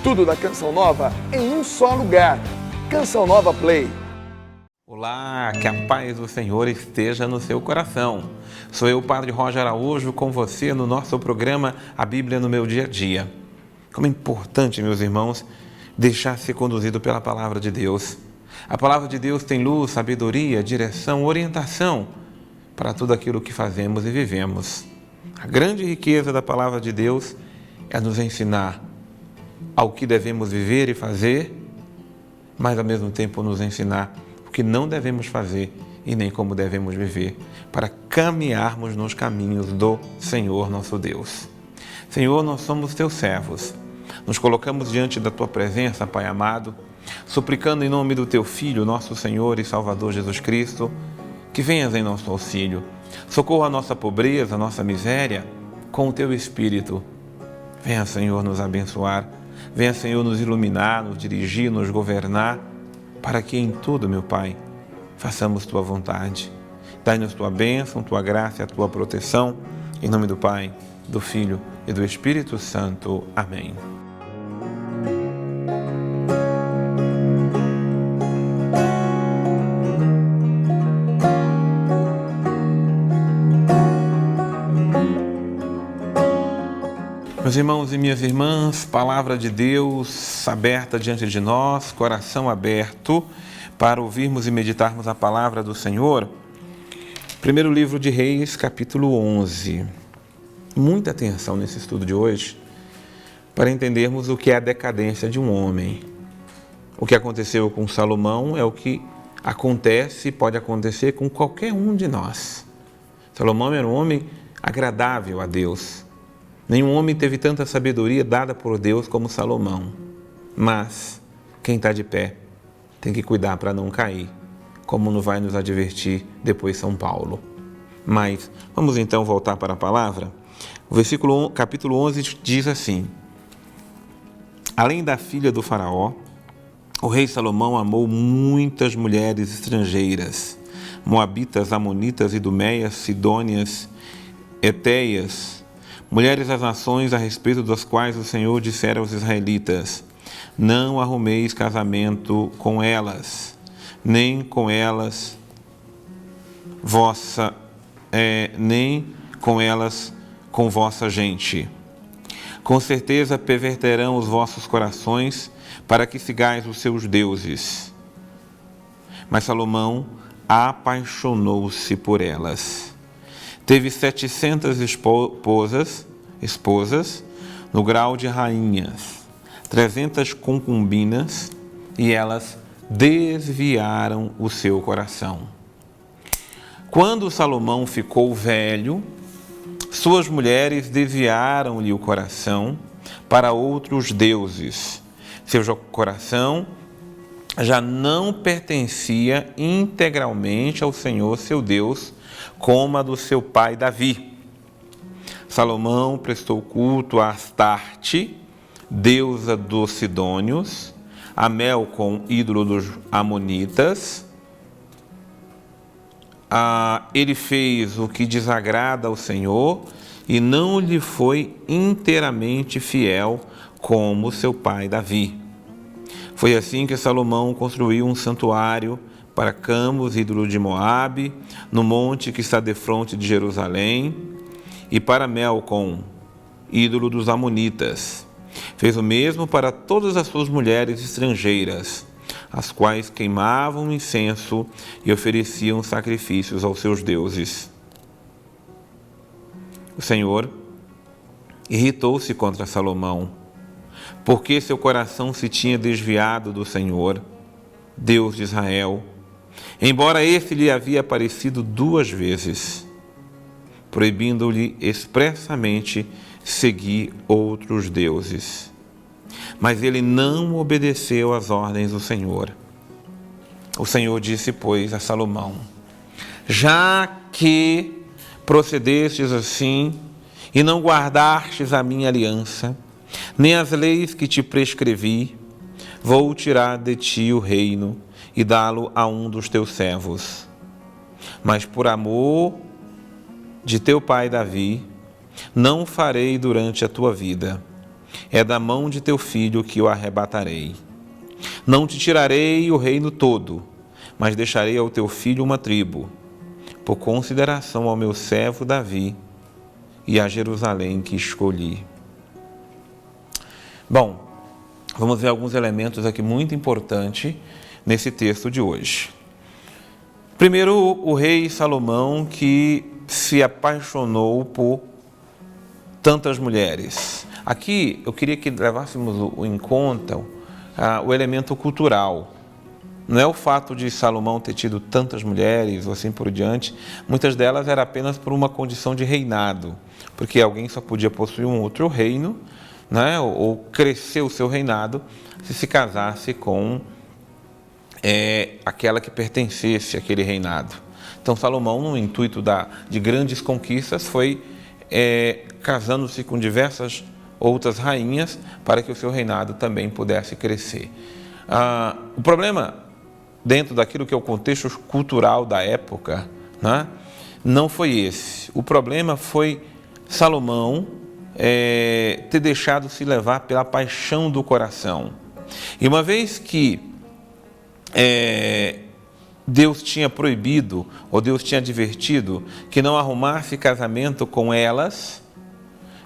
Tudo da Canção Nova em um só lugar. Canção Nova Play. Olá, que a paz do Senhor esteja no seu coração. Sou eu, Padre Roger Araújo, com você no nosso programa A Bíblia no Meu Dia a Dia. Como é importante, meus irmãos, deixar ser conduzido pela Palavra de Deus. A Palavra de Deus tem luz, sabedoria, direção, orientação para tudo aquilo que fazemos e vivemos. A grande riqueza da Palavra de Deus é nos ensinar ao que devemos viver e fazer, mas ao mesmo tempo nos ensinar o que não devemos fazer e nem como devemos viver, para caminharmos nos caminhos do Senhor nosso Deus. Senhor, nós somos teus servos. Nos colocamos diante da tua presença, Pai amado, suplicando em nome do teu Filho, nosso Senhor e Salvador Jesus Cristo, que venhas em nosso auxílio. Socorra a nossa pobreza, a nossa miséria, com o teu Espírito. Venha, Senhor, nos abençoar. Venha, Senhor, nos iluminar, nos dirigir, nos governar, para que em tudo, meu Pai, façamos tua vontade. Dai-nos tua bênção, tua graça e a tua proteção. Em nome do Pai, do Filho e do Espírito Santo. Amém. Meus irmãos e minhas irmãs, Palavra de Deus aberta diante de nós, coração aberto para ouvirmos e meditarmos a Palavra do Senhor. Primeiro livro de Reis, capítulo 11. Muita atenção nesse estudo de hoje para entendermos o que é a decadência de um homem. O que aconteceu com Salomão é o que acontece e pode acontecer com qualquer um de nós. Salomão era um homem agradável a Deus. Nenhum homem teve tanta sabedoria dada por Deus como Salomão. Mas quem está de pé tem que cuidar para não cair, como nos vai nos advertir depois São Paulo. Mas vamos então voltar para a palavra. O capítulo 11 diz assim: além da filha do faraó, o rei Salomão amou muitas mulheres estrangeiras, moabitas, amonitas, iduméias, sidônias, etéias, mulheres das nações a respeito das quais o Senhor dissera aos israelitas: não arrumeis casamento com elas, nem com elas com vossa gente. Com certeza perverterão os vossos corações para que sigais os seus deuses. Mas Salomão apaixonou-se por elas. Teve 700 esposas no grau de rainhas, 300 concubinas, e elas desviaram o seu coração. Quando Salomão ficou velho, suas mulheres desviaram-lhe o coração para outros deuses. Seu coração já não pertencia integralmente ao Senhor, seu Deus, como a do seu pai Davi. Salomão prestou culto a Astarte, deusa dos sidônios, a Melcom, ídolo dos amonitas. Ele fez o que desagrada ao Senhor e não lhe foi inteiramente fiel como seu pai Davi. Foi assim que Salomão construiu um santuário para Camus, ídolo de Moabe, no monte que está defronte de Jerusalém, e para Melcom, ídolo dos amonitas. Fez o mesmo para todas as suas mulheres estrangeiras, as quais queimavam incenso e ofereciam sacrifícios aos seus deuses. O Senhor irritou-se contra Salomão, porque seu coração se tinha desviado do Senhor, Deus de Israel, embora esse lhe havia aparecido 2 vezes, proibindo-lhe expressamente seguir outros deuses. Mas ele não obedeceu às ordens do Senhor. O Senhor disse, pois, a Salomão: já que procedestes assim e não guardastes a minha aliança, nem as leis que te prescrevi, vou tirar de ti o reino e dá-lo a um dos teus servos. Mas por amor de teu pai Davi, não farei durante a tua vida. é da mão de teu filho que o arrebatarei. Não te tirarei o reino todo, mas deixarei ao teu filho uma tribo, por consideração ao meu servo Davi e a Jerusalém que escolhi. Bom, vamos ver alguns elementos aqui muito importantes nesse texto de hoje. Primeiro, o rei Salomão, que se apaixonou por tantas mulheres. Aqui eu queria que levássemos em conta o elemento cultural. Não é o fato de Salomão ter tido tantas mulheres ou assim por diante, muitas delas eram apenas por uma condição de reinado, porque alguém só podia possuir um outro reino, né, ou crescer o seu reinado se casasse com aquela que pertencesse àquele reinado. Então Salomão, no intuito de grandes conquistas, foi casando-se com diversas outras rainhas para que o seu reinado também pudesse crescer. O problema, dentro daquilo que é o contexto cultural da época, né, não foi esse. O problema foi Salomão ter deixado se levar pela paixão do coração. E uma vez que Deus tinha proibido, ou Deus tinha advertido, que não arrumasse casamento com elas,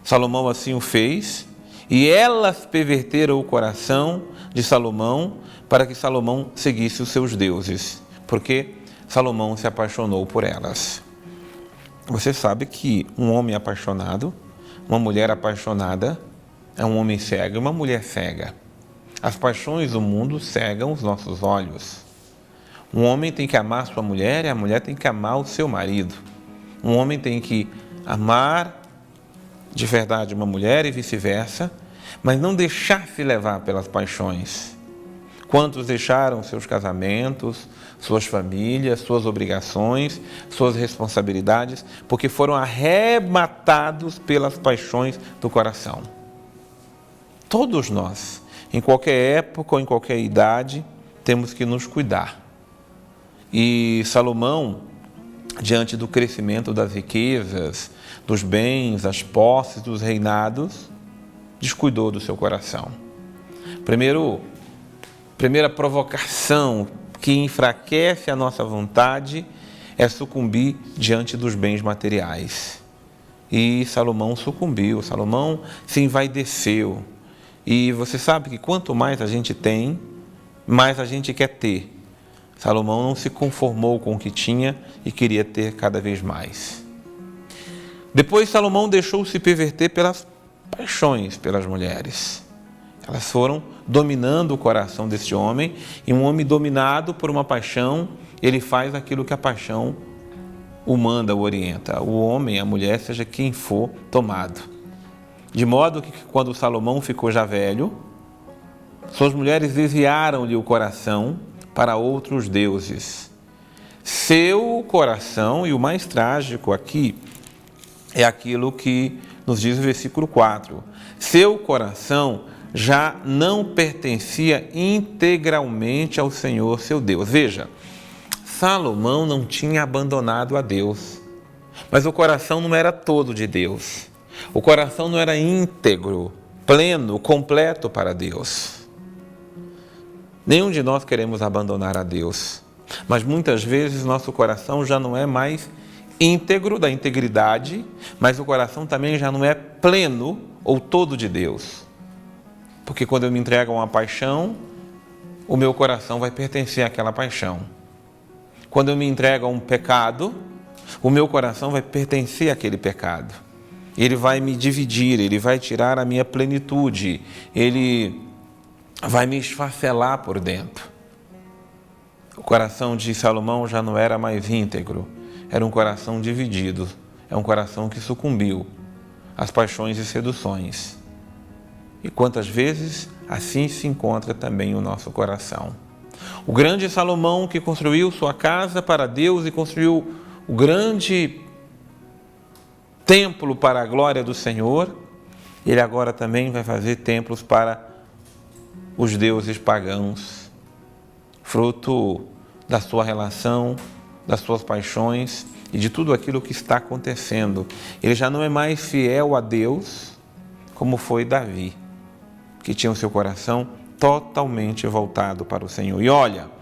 Salomão assim o fez, e elas perverteram o coração de Salomão para que Salomão seguisse os seus deuses, porque Salomão se apaixonou por elas. Você sabe que um homem apaixonado, uma mulher apaixonada, é um homem cego e uma mulher cega. As paixões do mundo cegam os nossos olhos. Um homem tem que amar sua mulher e a mulher tem que amar o seu marido. Um homem tem que amar de verdade uma mulher e vice-versa, mas não deixar-se levar pelas paixões. Quantos deixaram seus casamentos, suas famílias, suas obrigações, suas responsabilidades, porque foram arrebatados pelas paixões do coração? Todos nós, em qualquer época ou em qualquer idade, temos que nos cuidar. E Salomão, diante do crescimento das riquezas, dos bens, das posses, dos reinados, descuidou do seu coração. Primeira provocação que enfraquece a nossa vontade é sucumbir diante dos bens materiais. E Salomão sucumbiu, Salomão se envaideceu. E você sabe que quanto mais a gente tem, mais a gente quer ter. Salomão não se conformou com o que tinha e queria ter cada vez mais. Depois Salomão deixou-se perverter pelas paixões pelas mulheres. Elas foram dominando o coração desse homem, e um homem dominado por uma paixão, ele faz aquilo que a paixão o manda, o orienta. O homem, a mulher, seja quem for, tomado. De modo que quando Salomão ficou já velho, suas mulheres desviaram-lhe o coração para outros deuses. Seu coração, e o mais trágico aqui, é aquilo que nos diz o versículo 4. Seu coração já não pertencia integralmente ao Senhor, seu Deus. Veja, Salomão não tinha abandonado a Deus, mas o coração não era todo de Deus. O coração não era íntegro, pleno, completo para Deus. Nenhum de nós queremos abandonar a Deus, mas muitas vezes nosso coração já não é mais íntegro, da integridade, mas o coração também já não é pleno ou todo de Deus. Porque quando eu me entrego a uma paixão, o meu coração vai pertencer àquela paixão. Quando eu me entrego a um pecado, o meu coração vai pertencer àquele pecado. Ele vai me dividir, ele vai tirar a minha plenitude, ele vai me esfacelar por dentro. O coração de Salomão já não era mais íntegro, era um coração dividido, é um coração que sucumbiu às paixões e seduções. E quantas vezes assim se encontra também o nosso coração. O grande Salomão, que construiu sua casa para Deus e construiu o grande templo para a glória do Senhor, ele agora também vai fazer templos para os deuses pagãos, fruto da sua relação, das suas paixões e de tudo aquilo que está acontecendo. Ele já não é mais fiel a Deus como foi Davi. que tinha o seu coração totalmente voltado para o Senhor. E olha,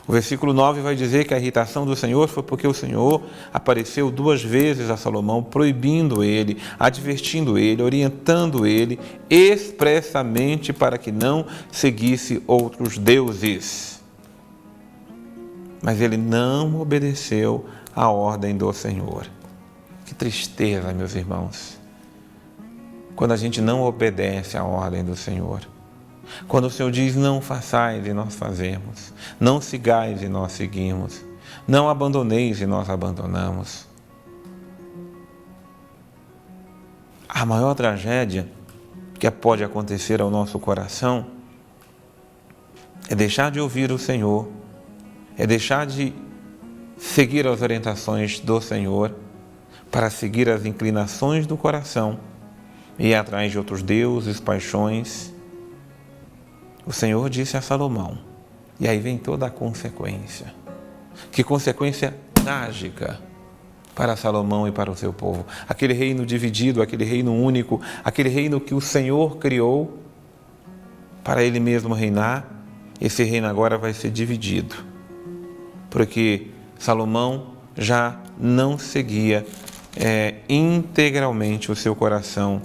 o versículo 9 vai dizer que a irritação do Senhor foi porque o Senhor apareceu 2 vezes a Salomão, proibindo ele, advertindo ele, orientando ele, expressamente para que não seguisse outros deuses. Mas ele não obedeceu à ordem do Senhor. Que tristeza, meus irmãos, quando a gente não obedece à ordem do Senhor. Quando o Senhor diz, não façais e nós fazemos, não sigais e nós seguimos, não abandoneis e nós abandonamos. A maior tragédia que pode acontecer ao nosso coração é deixar de ouvir o Senhor, é deixar de seguir as orientações do Senhor para seguir as inclinações do coração e ir atrás de outros deuses, paixões. O Senhor disse a Salomão, e aí vem toda a consequência. Que consequência trágica para Salomão e para o seu povo. Aquele reino dividido, aquele reino único, aquele reino que o Senhor criou para Ele mesmo reinar, esse reino agora vai ser dividido. Porque Salomão já não seguia integralmente o seu coração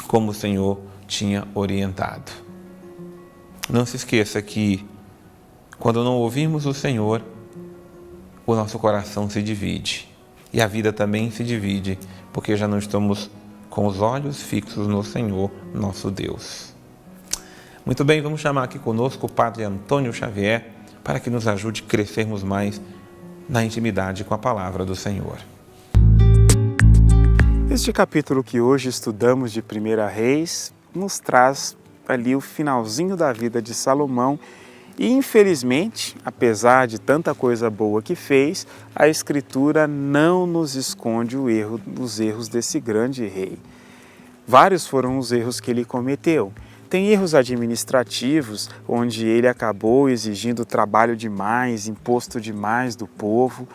como o Senhor tinha orientado. Não se esqueça que, quando não ouvirmos o Senhor, o nosso coração se divide. E a vida também se divide, porque já não estamos com os olhos fixos no Senhor, nosso Deus. Muito bem, vamos chamar aqui conosco o Padre Antônio Xavier, para que nos ajude a crescermos mais na intimidade com a palavra do Senhor. Este capítulo que hoje estudamos de 1 Reis nos traz ali o finalzinho da vida de Salomão e, infelizmente, apesar de tanta coisa boa que fez, a Escritura não nos esconde os erros desse grande rei. Vários foram os erros que ele cometeu. Tem erros administrativos, onde ele acabou exigindo trabalho demais, imposto demais do povo,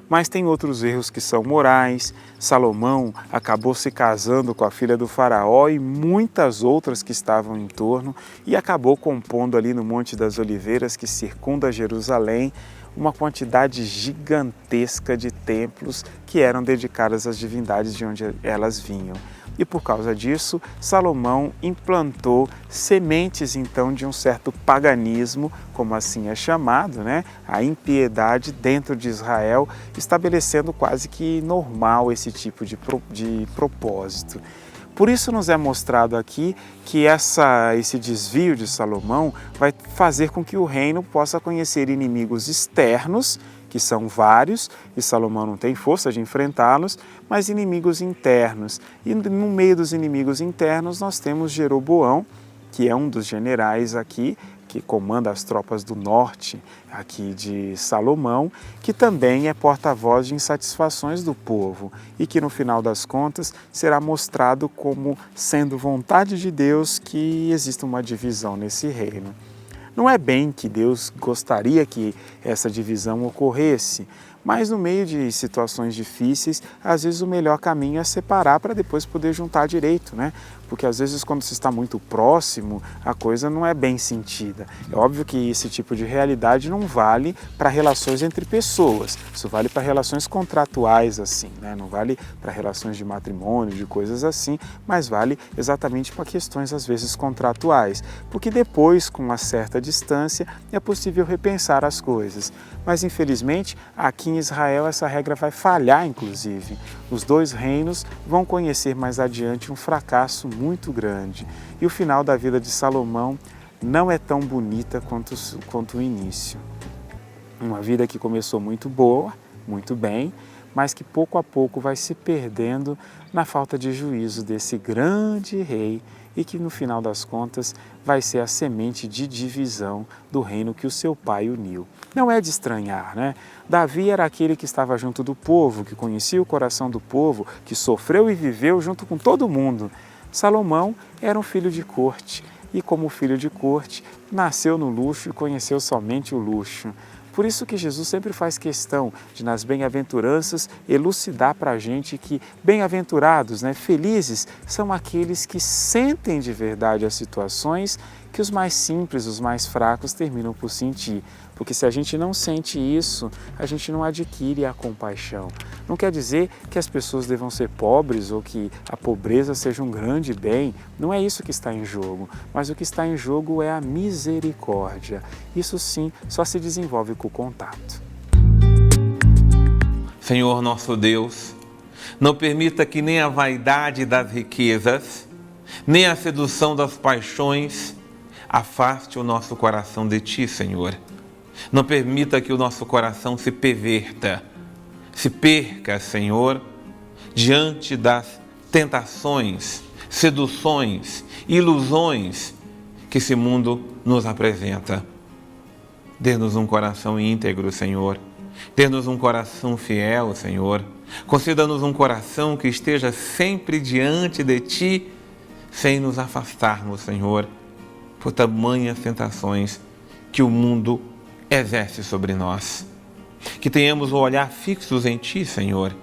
mas tem outros erros que são morais. Salomão acabou se casando com a filha do faraó e muitas outras que estavam em torno e acabou compondo ali no Monte das Oliveiras, que circunda Jerusalém, uma quantidade gigantesca de templos que eram dedicados às divindades de onde elas vinham. E por causa disso, Salomão implantou sementes então de um certo paganismo, como assim é chamado, a impiedade dentro de Israel, estabelecendo quase que normal esse tipo de propósito. Por isso nos é mostrado aqui que esse desvio de Salomão vai fazer com que o reino possa conhecer inimigos externos, que são vários, e Salomão não tem força de enfrentá-los, mas inimigos internos. E no meio dos inimigos internos nós temos Jeroboão, que é um dos generais aqui, que comanda as tropas do norte aqui de Salomão, que também é porta-voz de insatisfações do povo e que no final das contas será mostrado como sendo vontade de Deus que exista uma divisão nesse reino. Não é bem que Deus gostaria que essa divisão ocorresse, mas no meio de situações difíceis, às vezes o melhor caminho é separar para depois poder juntar direito, Porque às vezes quando se está muito próximo, a coisa não é bem sentida. É óbvio que esse tipo de realidade não vale para relações entre pessoas, isso vale para relações contratuais assim, Não vale para relações de matrimônio, de coisas assim, mas vale exatamente para questões às vezes contratuais, porque depois, com uma certa distância, é possível repensar as coisas. Mas infelizmente, aqui em Israel essa regra vai falhar inclusive. Os dois reinos vão conhecer mais adiante um fracasso muito grande. E o final da vida de Salomão não é tão bonita quanto o início. Uma vida que começou muito boa, muito bem, mas que pouco a pouco vai se perdendo na falta de juízo desse grande rei e que no final das contas vai ser a semente de divisão do reino que o seu pai uniu. Não é de estranhar, Davi era aquele que estava junto do povo, que conhecia o coração do povo, que sofreu e viveu junto com todo mundo. Salomão era um filho de corte e, como filho de corte, nasceu no luxo e conheceu somente o luxo. Por isso que Jesus sempre faz questão de, nas bem-aventuranças, elucidar para a gente que bem-aventurados, felizes, são aqueles que sentem de verdade as situações que os mais simples, os mais fracos terminam por sentir. Porque se a gente não sente isso, a gente não adquire a compaixão. Não quer dizer que as pessoas devam ser pobres ou que a pobreza seja um grande bem. Não é isso que está em jogo. Mas o que está em jogo é a misericórdia. Isso sim só se desenvolve com o contato. Senhor nosso Deus, não permita que nem a vaidade das riquezas, nem a sedução das paixões afaste o nosso coração de Ti, Senhor. Não permita que o nosso coração se perverta, se perca, Senhor, diante das tentações, seduções, ilusões que esse mundo nos apresenta. Dê-nos um coração íntegro, Senhor. Dê-nos um coração fiel, Senhor. Conceda-nos um coração que esteja sempre diante de Ti, sem nos afastarmos, Senhor, por tamanhas tentações que o mundo exerce sobre nós. Que tenhamos o olhar fixos em Ti, Senhor,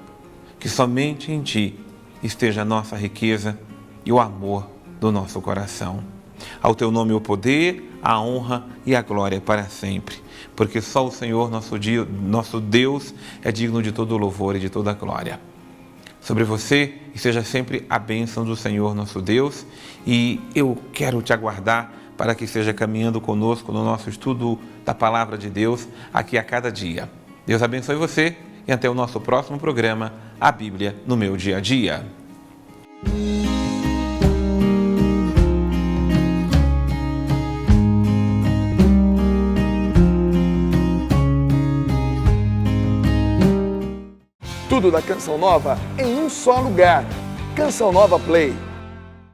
que somente em Ti esteja a nossa riqueza e o amor do nosso coração. Ao Teu nome o poder, a honra e a glória para sempre, porque só o Senhor, nosso Deus, é digno de todo louvor e de toda glória. Sobre você esteja sempre a bênção do Senhor, nosso Deus, e eu quero te aguardar para que esteja caminhando conosco no nosso estudo da Palavra de Deus aqui a cada dia. Deus abençoe você e até o nosso próximo programa, A Bíblia no Meu Dia a Dia. Tudo da Canção Nova em um só lugar. Canção Nova Play.